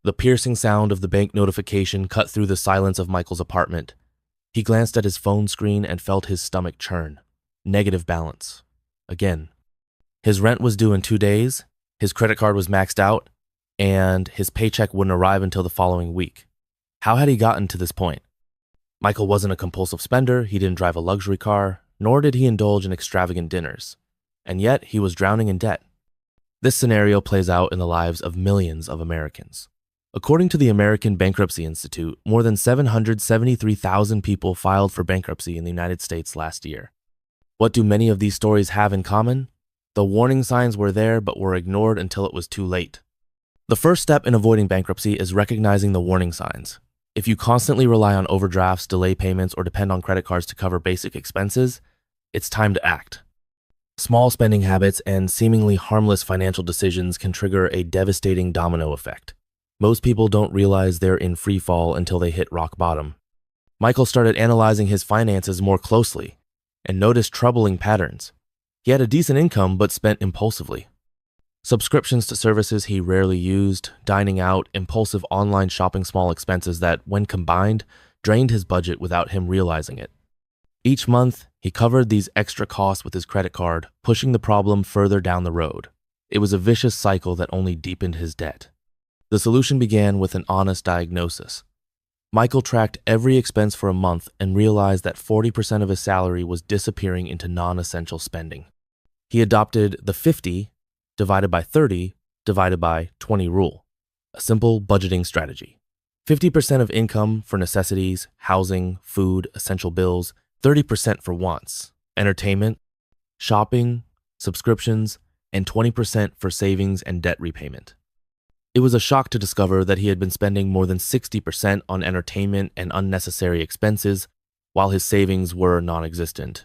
The piercing sound of the bank notification cut through the silence of Michael's apartment. He glanced at his phone screen and felt his stomach churn. Negative balance. Again. His rent was due in 2 days, his credit card was maxed out, and his paycheck wouldn't arrive until the following week. How had he gotten to this point? Michael wasn't a compulsive spender, he didn't drive a luxury car, nor did he indulge in extravagant dinners. And yet, he was drowning in debt. This scenario plays out in the lives of millions of Americans. According to the American Bankruptcy Institute, more than 773,000 people filed for bankruptcy in the United States last year. What do many of these stories have in common? The warning signs were there but were ignored until it was too late. The first step in avoiding bankruptcy is recognizing the warning signs. If you constantly rely on overdrafts, delay payments, or depend on credit cards to cover basic expenses, it's time to act. Small spending habits and seemingly harmless financial decisions can trigger a devastating domino effect. Most people don't realize they're in free fall until they hit rock bottom. Michael started analyzing his finances more closely and noticed troubling patterns. He had a decent income but spent impulsively. Subscriptions to services he rarely used, dining out, impulsive online shopping, small expenses that, when combined, drained his budget without him realizing it. Each month, he covered these extra costs with his credit card, pushing the problem further down the road. It was a vicious cycle that only deepened his debt. The solution began with an honest diagnosis. Michael tracked every expense for a month and realized that 40% of his salary was disappearing into non-essential spending. He adopted the 50 divided by 30 divided by 20 rule, a simple budgeting strategy. 50% of income for necessities, housing, food, essential bills, 30% for wants, entertainment, shopping, subscriptions, and 20% for savings and debt repayment. It was a shock to discover that he had been spending more than 60% on entertainment and unnecessary expenses, while his savings were non-existent.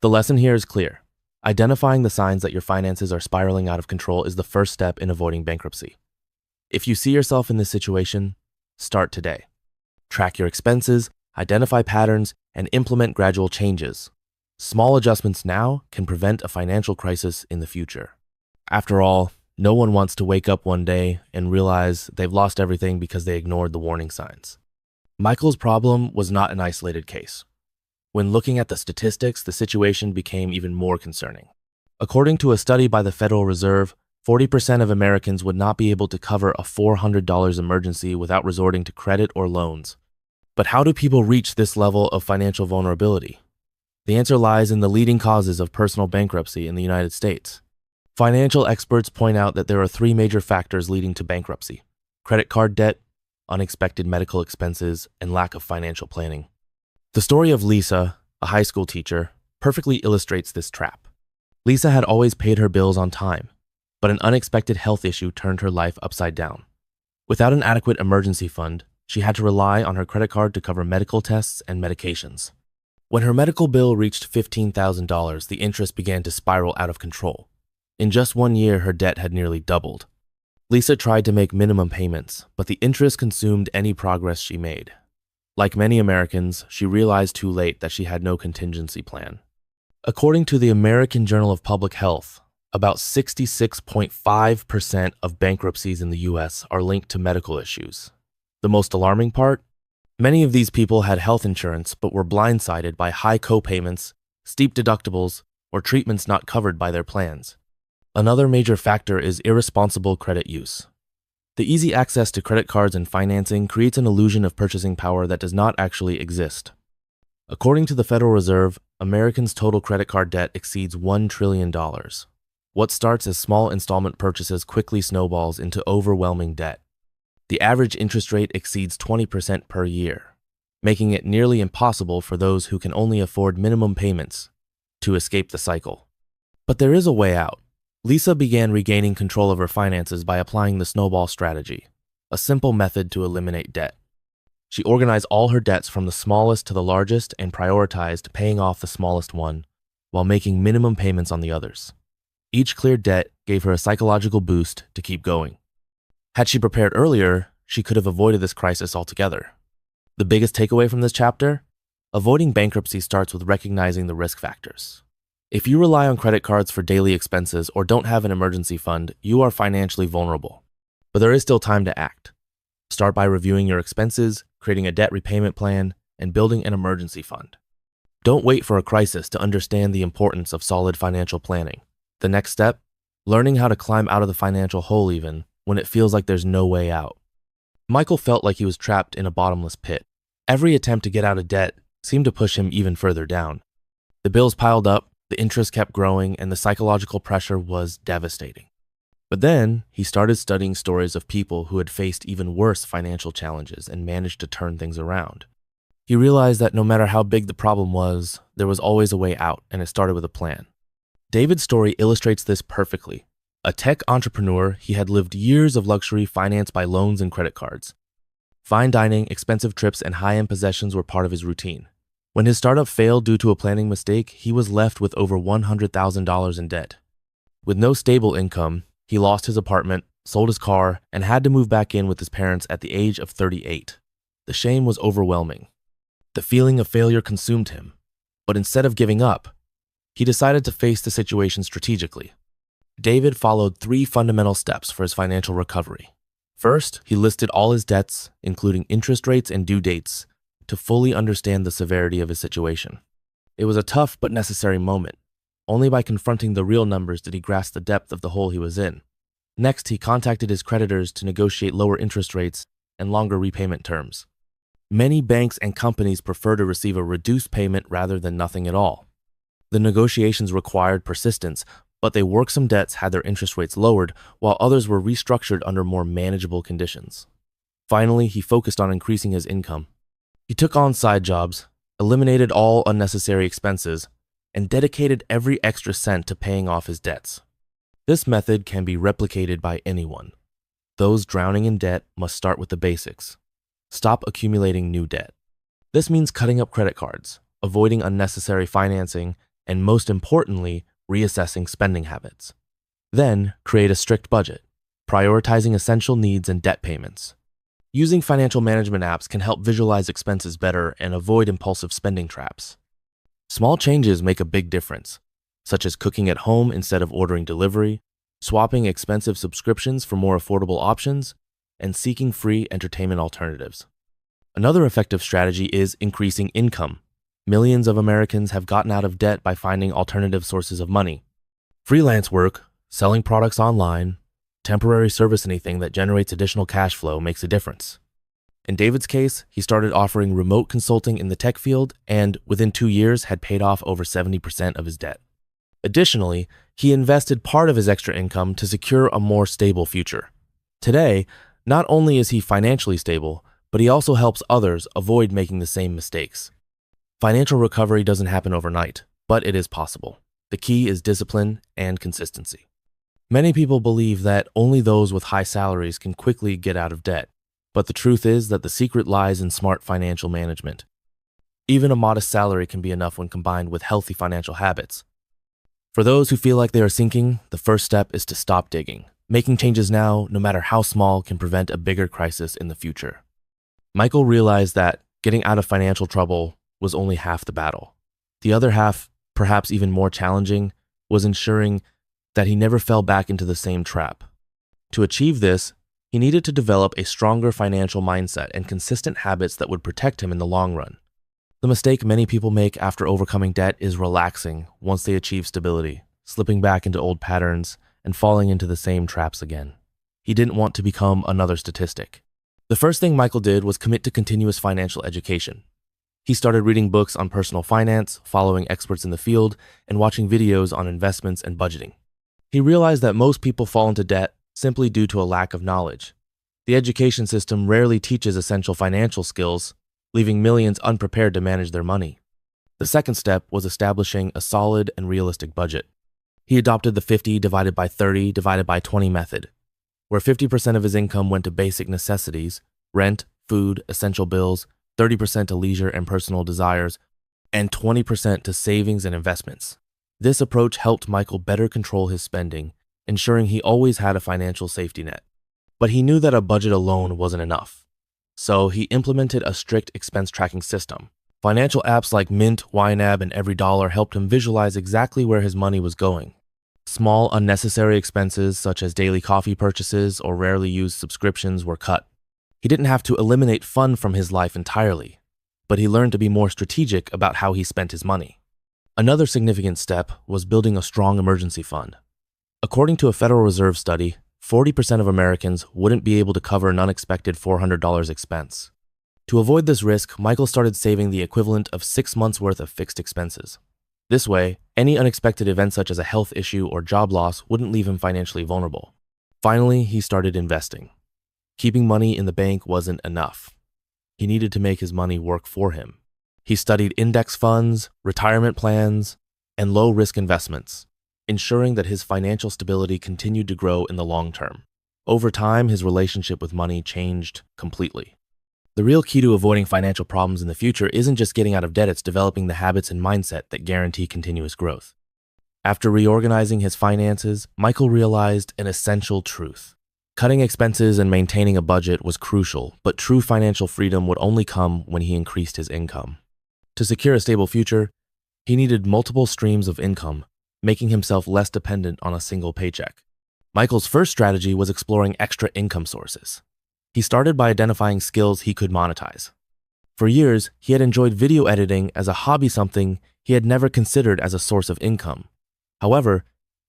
The lesson here is clear. Identifying the signs that your finances are spiraling out of control is the first step in avoiding bankruptcy. If you see yourself in this situation, start today. Track your expenses, identify patterns, and implement gradual changes. Small adjustments now can prevent a financial crisis in the future. After all, no one wants to wake up one day and realize they've lost everything because they ignored the warning signs. Michael's problem was not an isolated case. When looking at the statistics, the situation became even more concerning. According to a study by the Federal Reserve, 40% of Americans would not be able to cover a $400 emergency without resorting to credit or loans. But how do people reach this level of financial vulnerability? The answer lies in the leading causes of personal bankruptcy in the United States. Financial experts point out that there are 3 major factors leading to bankruptcy: credit card debt, unexpected medical expenses, and lack of financial planning. The story of Lisa, a high school teacher, perfectly illustrates this trap. Lisa had always paid her bills on time, but an unexpected health issue turned her life upside down. Without an adequate emergency fund, she had to rely on her credit card to cover medical tests and medications. When her medical bill reached $15,000, the interest began to spiral out of control. In just 1 year, her debt had nearly doubled. Lisa tried to make minimum payments, but the interest consumed any progress she made. Like many Americans, she realized too late that she had no contingency plan. According to the American Journal of Public Health, about 66.5% of bankruptcies in the U.S. are linked to medical issues. The most alarming part? Many of these people had health insurance but were blindsided by high co-payments, steep deductibles, or treatments not covered by their plans. Another major factor is irresponsible credit use. The easy access to credit cards and financing creates an illusion of purchasing power that does not actually exist. According to the Federal Reserve, Americans' total credit card debt exceeds $1 trillion. What starts as small installment purchases quickly snowballs into overwhelming debt. The average interest rate exceeds 20% per year, making it nearly impossible for those who can only afford minimum payments to escape the cycle. But there is a way out. Lisa began regaining control of her finances by applying the snowball strategy, a simple method to eliminate debt. She organized all her debts from the smallest to the largest and prioritized paying off the smallest one while making minimum payments on the others. Each cleared debt gave her a psychological boost to keep going. Had she prepared earlier, she could have avoided this crisis altogether. The biggest takeaway from this chapter? Avoiding bankruptcy starts with recognizing the risk factors. If you rely on credit cards for daily expenses or don't have an emergency fund, you are financially vulnerable. But there is still time to act. Start by reviewing your expenses, creating a debt repayment plan, and building an emergency fund. Don't wait for a crisis to understand the importance of solid financial planning. The next step, learning how to climb out of the financial hole even when it feels like there's no way out. Michael felt like he was trapped in a bottomless pit. Every attempt to get out of debt seemed to push him even further down. The bills piled up, the interest kept growing, and the psychological pressure was devastating. But then, he started studying stories of people who had faced even worse financial challenges and managed to turn things around. He realized that no matter how big the problem was, there was always a way out, and it started with a plan. David's story illustrates this perfectly. A tech entrepreneur, he had lived years of luxury financed by loans and credit cards. Fine dining, expensive trips, and high-end possessions were part of his routine. When his startup failed due to a planning mistake, he was left with over $100,000 in debt. With no stable income, he lost his apartment, sold his car, and had to move back in with his parents at the age of 38. The shame was overwhelming. The feeling of failure consumed him. But instead of giving up, he decided to face the situation strategically. David followed 3 fundamental steps for his financial recovery. First, he listed all his debts, including interest rates and due dates, to fully understand the severity of his situation. It was a tough but necessary moment. Only by confronting the real numbers did he grasp the depth of the hole he was in. Next, he contacted his creditors to negotiate lower interest rates and longer repayment terms. Many banks and companies prefer to receive a reduced payment rather than nothing at all. The negotiations required persistence, but they worked debts had their interest rates lowered, while others were restructured under more manageable conditions. Finally, he focused on increasing his income. He took on side jobs, eliminated all unnecessary expenses, and dedicated every extra cent to paying off his debts. This method can be replicated by anyone. Those drowning in debt must start with the basics. Stop accumulating new debt. This means cutting up credit cards, avoiding unnecessary financing, and most importantly, reassessing spending habits. Then, create a strict budget, prioritizing essential needs and debt payments. Using financial management apps can help visualize expenses better and avoid impulsive spending traps. Small changes make a big difference, such as cooking at home instead of ordering delivery, swapping expensive subscriptions for more affordable options, and seeking free entertainment alternatives. Another effective strategy is increasing income. Millions of Americans have gotten out of debt by finding alternative sources of money. Freelance work, selling products online, temporary service, anything that generates additional cash flow makes a difference. In David's case, he started offering remote consulting in the tech field and, within 2 years, had paid off over 70% of his debt. Additionally, he invested part of his extra income to secure a more stable future. Today, not only is he financially stable, but he also helps others avoid making the same mistakes. Financial recovery doesn't happen overnight, but it is possible. The key is discipline and consistency. Many people believe that only those with high salaries can quickly get out of debt, but the truth is that the secret lies in smart financial management. Even a modest salary can be enough when combined with healthy financial habits. For those who feel like they are sinking, the first step is to stop digging. Making changes now, no matter how small, can prevent a bigger crisis in the future. Michael realized that getting out of financial trouble was only half the battle. The other half, perhaps even more challenging, was ensuring that he never fell back into the same trap. To achieve this, he needed to develop a stronger financial mindset and consistent habits that would protect him in the long run. The mistake many people make after overcoming debt is relaxing once they achieve stability, slipping back into old patterns, and falling into the same traps again. He didn't want to become another statistic. The first thing Michael did was commit to continuous financial education. He started reading books on personal finance, following experts in the field, and watching videos on investments and budgeting. He realized that most people fall into debt simply due to a lack of knowledge. The education system rarely teaches essential financial skills, leaving millions unprepared to manage their money. The second step was establishing a solid and realistic budget. He adopted the 50 divided by 30 divided by 20 method, where 50% of his income went to basic necessities, rent, food, essential bills, 30% to leisure and personal desires, and 20% to savings and investments. This approach helped Michael better control his spending, ensuring he always had a financial safety net. But he knew that a budget alone wasn't enough. So he implemented a strict expense tracking system. Financial apps like Mint, YNAB, and EveryDollar helped him visualize exactly where his money was going. Small, unnecessary expenses such as daily coffee purchases or rarely used subscriptions were cut. He didn't have to eliminate fun from his life entirely, but he learned to be more strategic about how he spent his money. Another significant step was building a strong emergency fund. According to a Federal Reserve study, 40% of Americans wouldn't be able to cover an unexpected $400 expense. To avoid this risk, Michael started saving the equivalent of 6 months' worth of fixed expenses. This way, any unexpected event such as a health issue or job loss wouldn't leave him financially vulnerable. Finally, he started investing. Keeping money in the bank wasn't enough. He needed to make his money work for him. He studied index funds, retirement plans, and low-risk investments, ensuring that his financial stability continued to grow in the long term. Over time, his relationship with money changed completely. The real key to avoiding financial problems in the future isn't just getting out of debt, it's developing the habits and mindset that guarantee continuous growth. After reorganizing his finances, Michael realized an essential truth. Cutting expenses and maintaining a budget was crucial, but true financial freedom would only come when he increased his income. To secure a stable future, he needed multiple streams of income, making himself less dependent on a single paycheck. Michael's first strategy was exploring extra income sources. He started by identifying skills he could monetize. For years, he had enjoyed video editing as a hobby, something he had never considered as a source of income. However,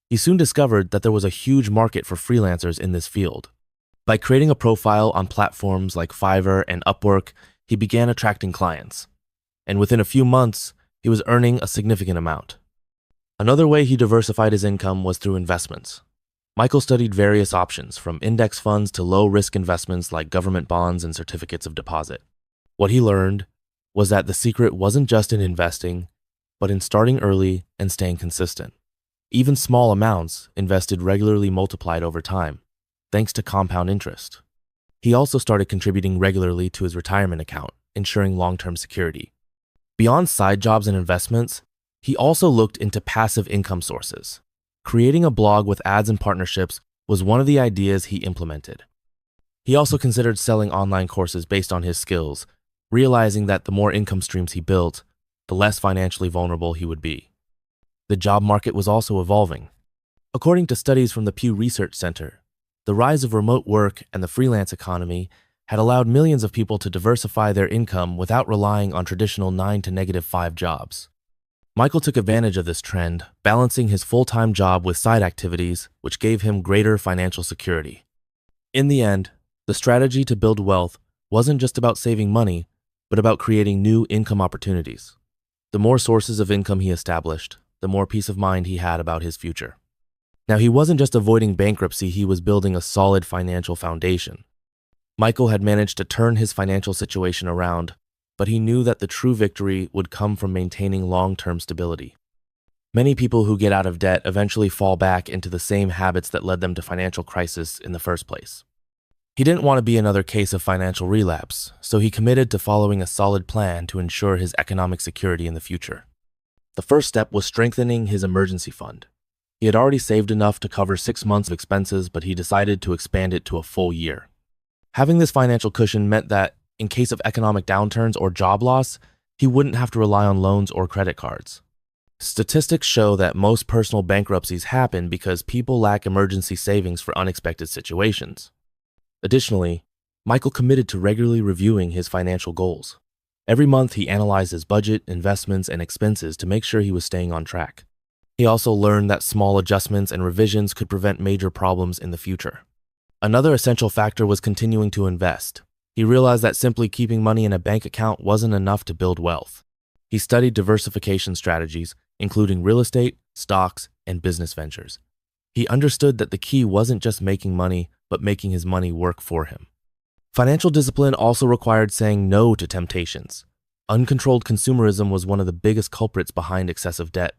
he soon discovered that there was a huge market for freelancers in this field. By creating a profile on platforms like Fiverr and Upwork, he began attracting clients. And within a few months, he was earning a significant amount. Another way he diversified his income was through investments. Michael studied various options, from index funds to low-risk investments like government bonds and certificates of deposit. What he learned was that the secret wasn't just in investing, but in starting early and staying consistent. Even small amounts invested regularly multiplied over time, thanks to compound interest. He also started contributing regularly to his retirement account, ensuring long-term security. Beyond side jobs and investments, he also looked into passive income sources. Creating a blog with ads and partnerships was one of the ideas he implemented. He also considered selling online courses based on his skills, realizing that the more income streams he built, the less financially vulnerable he would be. The job market was also evolving. According to studies from the Pew Research Center, the rise of remote work and the freelance economy had allowed millions of people to diversify their income without relying on traditional 9 to -5 jobs. Michael took advantage of this trend, balancing his full-time job with side activities, which gave him greater financial security. In the end, the strategy to build wealth wasn't just about saving money, but about creating new income opportunities. The more sources of income he established, the more peace of mind he had about his future. Now, he wasn't just avoiding bankruptcy, he was building a solid financial foundation. Michael had managed to turn his financial situation around, but he knew that the true victory would come from maintaining long-term stability. Many people who get out of debt eventually fall back into the same habits that led them to financial crisis in the first place. He didn't want to be another case of financial relapse, so he committed to following a solid plan to ensure his economic security in the future. The first step was strengthening his emergency fund. He had already saved enough to cover 6 months of expenses, but he decided to expand it to a full year. Having this financial cushion meant that, in case of economic downturns or job loss, he wouldn't have to rely on loans or credit cards. Statistics show that most personal bankruptcies happen because people lack emergency savings for unexpected situations. Additionally, Michael committed to regularly reviewing his financial goals. Every month, he analyzed his budget, investments, and expenses to make sure he was staying on track. He also learned that small adjustments and revisions could prevent major problems in the future. Another essential factor was continuing to invest. He realized that simply keeping money in a bank account wasn't enough to build wealth. He studied diversification strategies, including real estate, stocks, and business ventures. He understood that the key wasn't just making money, but making his money work for him. Financial discipline also required saying no to temptations. Uncontrolled consumerism was one of the biggest culprits behind excessive debt.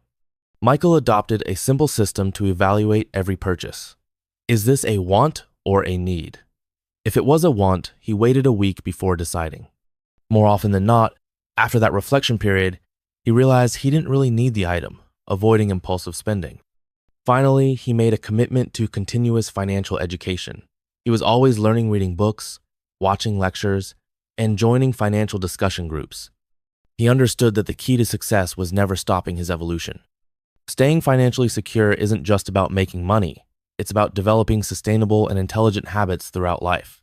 Michael adopted a simple system to evaluate every purchase. Is this a want or a need? If it was a want, he waited a week before deciding. More often than not, after that reflection period, he realized he didn't really need the item, avoiding impulsive spending. Finally, he made a commitment to continuous financial education. He was always learning, reading books, watching lectures, and joining financial discussion groups. He understood that the key to success was never stopping his evolution. Staying financially secure isn't just about making money. It's about developing sustainable and intelligent habits throughout life.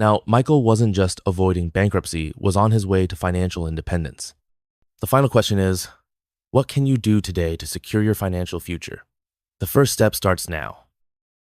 Now, Michael wasn't just avoiding bankruptcy, was on his way to financial independence. The final question is, what can you do today to secure your financial future? The first step starts now.